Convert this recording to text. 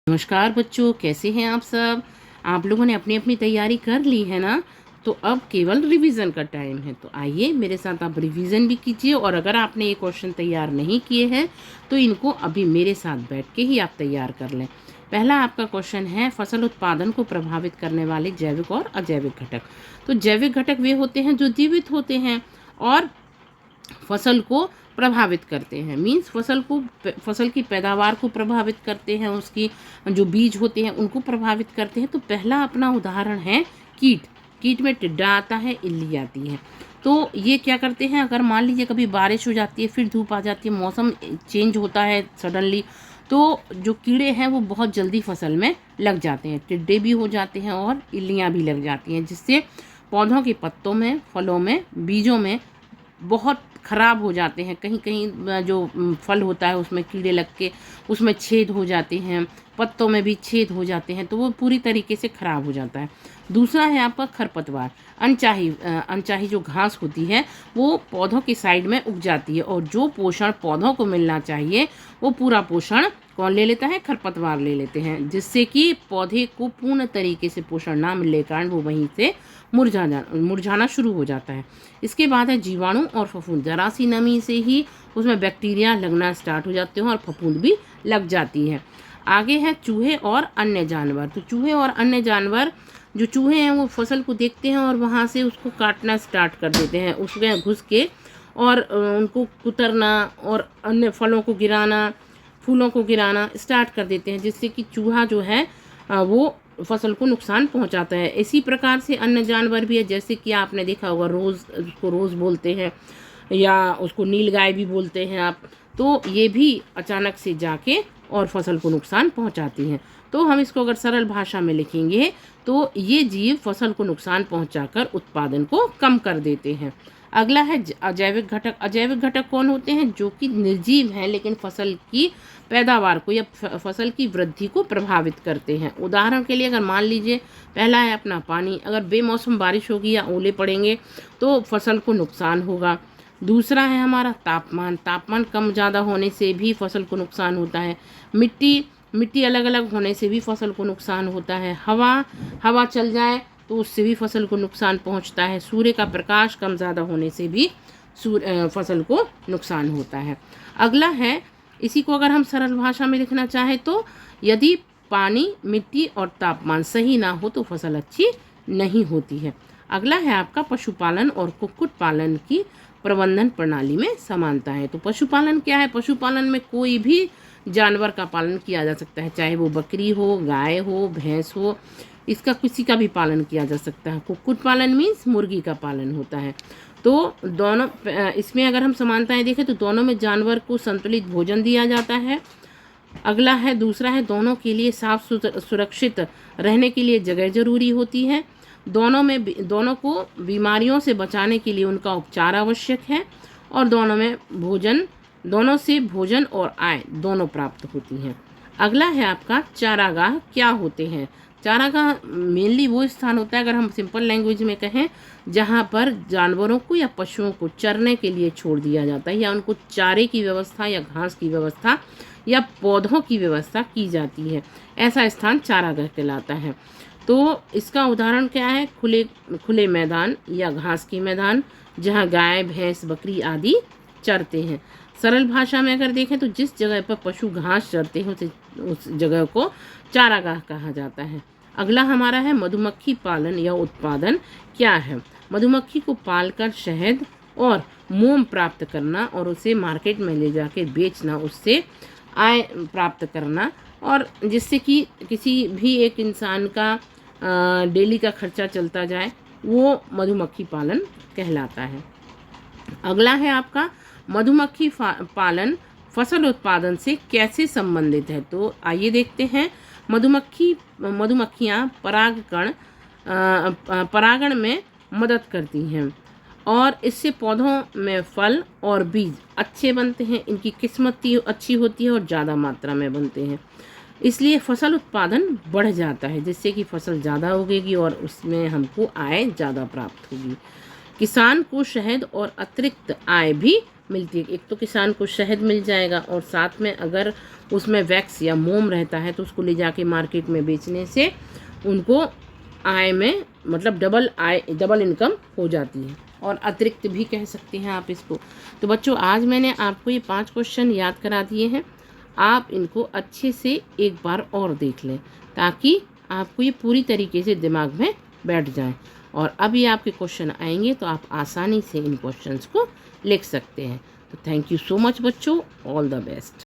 नमस्कार बच्चों, कैसे हैं आप सब। आप लोगों ने अपनी अपनी तैयारी कर ली है ना। तो अब केवल रिवीजन का टाइम है। तो आइए मेरे साथ आप रिवीजन भी कीजिए, और अगर आपने ये क्वेश्चन तैयार नहीं किए हैं तो इनको अभी मेरे साथ बैठ के ही आप तैयार कर लें। पहला आपका क्वेश्चन है, फसल उत्पादन को प्रभावित करने वाले जैविक और अजैविक घटक। तो जैविक घटक वे होते हैं जो जीवित होते हैं और फसल को प्रभावित करते हैं। मीन्स फसल की पैदावार को प्रभावित करते हैं, उसकी जो बीज होते हैं उनको प्रभावित करते हैं। तो पहला अपना उदाहरण है कीट। कीट में टिड्डा आता है, इल्ली आती है। तो ये क्या करते हैं, अगर मान लीजिए कभी बारिश हो जाती है, फिर धूप आ जाती है, मौसम चेंज होता है सडनली, तो जो कीड़े हैं वो बहुत जल्दी फसल में लग जाते हैं। टिड्डे भी हो जाते हैं और इल्लियाँ भी लग जाती हैं, जिससे पौधों के पत्तों में, फलों में, बीजों में बहुत ख़राब हो जाते हैं। कहीं कहीं जो फल होता है उसमें कीड़े लग के उसमें छेद हो जाते हैं, पत्तों में भी छेद हो जाते हैं, तो वो पूरी तरीके से ख़राब हो जाता है। दूसरा है आपका खरपतवार। अनचाही जो घास होती है वो पौधों की साइड में उग जाती है, और जो पोषण पौधों को मिलना चाहिए वो पूरा पोषण कौन ले लेता है, खरपतवार ले लेते हैं, जिससे कि पौधे को पूर्ण तरीके से पोषण ना मिलने के कारण वो वहीं से मुरझाना शुरू हो जाता है। इसके बाद है जीवाणु और फफूंद। जरा सी नमी से ही उसमें बैक्टीरिया लगना स्टार्ट हो जाते हैं और फफूंद भी लग जाती है। आगे है चूहे और अन्य जानवर। तो चूहे और अन्य जानवर, जो चूहे हैं वो फसल को देखते हैं और वहाँ से उसको काटना स्टार्ट कर देते हैं, उसमें घुस के, और उनको कुतरना और अन्य फलों को गिराना, फूलों को गिराना स्टार्ट कर देते हैं, जिससे कि चूहा जो है वो फसल को नुकसान पहुंचाता है। इसी प्रकार से अन्य जानवर भी है, जैसे कि आपने देखा होगा रोज़, उसको रोज़ बोलते हैं या उसको नीलगाय भी बोलते हैं आप। तो ये भी अचानक से जाके और फसल को नुकसान पहुंचाती हैं। तो हम इसको अगर सरल भाषा में लिखेंगे तो ये जीव फसल को नुकसान पहुंचाकर उत्पादन को कम कर देते हैं। अगला है अजैविक घटक। अजैविक घटक कौन होते हैं, जो कि निर्जीव हैं लेकिन फसल की पैदावार को या फसल की वृद्धि को प्रभावित करते हैं। उदाहरण के लिए अगर मान लीजिए पहला है अपना पानी। अगर बेमौसम बारिश होगी या ओले पड़ेंगे तो फसल को नुकसान होगा। दूसरा है हमारा तापमान। तापमान कम ज़्यादा होने से भी फसल को नुकसान होता है। मिट्टी अलग अलग होने से भी फसल को नुकसान होता है। हवा चल जाए तो उससे भी फसल को नुकसान पहुंचता है। सूर्य का प्रकाश कम ज़्यादा होने से भी फसल को नुकसान होता है। अगला है, इसी को अगर हम सरल भाषा में लिखना चाहें तो, यदि पानी, मिट्टी और तापमान सही ना हो तो फसल अच्छी नहीं होती है। अगला है आपका पशुपालन और कुक्कुट पालन की प्रबंधन प्रणाली में समानता है। तो पशुपालन क्या है, पशुपालन में कोई भी जानवर का पालन किया जा सकता है, चाहे वो बकरी हो, गाय हो, भैंस हो, इसका किसी का भी पालन किया जा सकता है। कुक्कुट पालन मीन्स मुर्गी का पालन होता है। तो दोनों, इसमें अगर हम समानताएं देखें तो दोनों में जानवर को संतुलित भोजन दिया जाता है। अगला है, दूसरा है, दोनों के लिए साफ सुरक्षित रहने के लिए जगह जरूरी होती है। दोनों को बीमारियों से बचाने के लिए उनका उपचार आवश्यक है, और दोनों से भोजन और आय दोनों प्राप्त होती हैं। अगला है आपका चारागाह क्या होते हैं। चारागाह मेनली वो स्थान होता है, अगर हम सिंपल लैंग्वेज में कहें, जहाँ पर जानवरों को या पशुओं को चरने के लिए छोड़ दिया जाता है, या उनको चारे की व्यवस्था या घास की व्यवस्था या पौधों की व्यवस्था की जाती है। ऐसा स्थान चारागाह कहलाता है। तो इसका उदाहरण क्या है, खुले मैदान या घास के मैदान, जहाँ गाय, भैंस, बकरी आदि चरते हैं। सरल भाषा में अगर देखें तो जिस जगह पर पशु घास चरते हैं उस जगह को चारागाह कहा जाता है। अगला हमारा है मधुमक्खी पालन या उत्पादन क्या है। मधुमक्खी को पालकर शहद और मोम प्राप्त करना और उसे मार्केट में ले जाके बेचना, उससे आय प्राप्त करना, और जिससे कि किसी भी एक इंसान का डेली का खर्चा चलता जाए, वो मधुमक्खी पालन कहलाता है। अगला है आपका मधुमक्खी पालन फसल उत्पादन से कैसे संबंधित है। तो आइए देखते हैं। मधुमक्खियाँ परागण में मदद करती हैं, और इससे पौधों में फल और बीज अच्छे बनते हैं। इनकी किस्मत अच्छी होती है और ज़्यादा मात्रा में बनते हैं, इसलिए फसल उत्पादन बढ़ जाता है, जिससे कि फसल ज़्यादा उगेगी और उसमें हमको आय ज़्यादा प्राप्त होगी। किसान को शहद और अतिरिक्त आय भी मिलती है। एक तो किसान को शहद मिल जाएगा और साथ में अगर उसमें वैक्स या मोम रहता है तो उसको ले जाके मार्केट में बेचने से उनको आय में मतलब डबल इनकम हो जाती है और अतिरिक्त भी कह सकते हैं आप इसको। तो बच्चों आज मैंने आपको ये 5 क्वेश्चन याद करा दिए हैं। आप इनको अच्छे से एक बार और देख लें ताकि आपको ये पूरी तरीके से दिमाग में बैठ जाए और अब ये आपके क्वेश्चन आएंगे तो आप आसानी से इन क्वेश्चंस को लिख सकते हैं। तो थैंक यू सो मच बच्चों, ऑल द बेस्ट।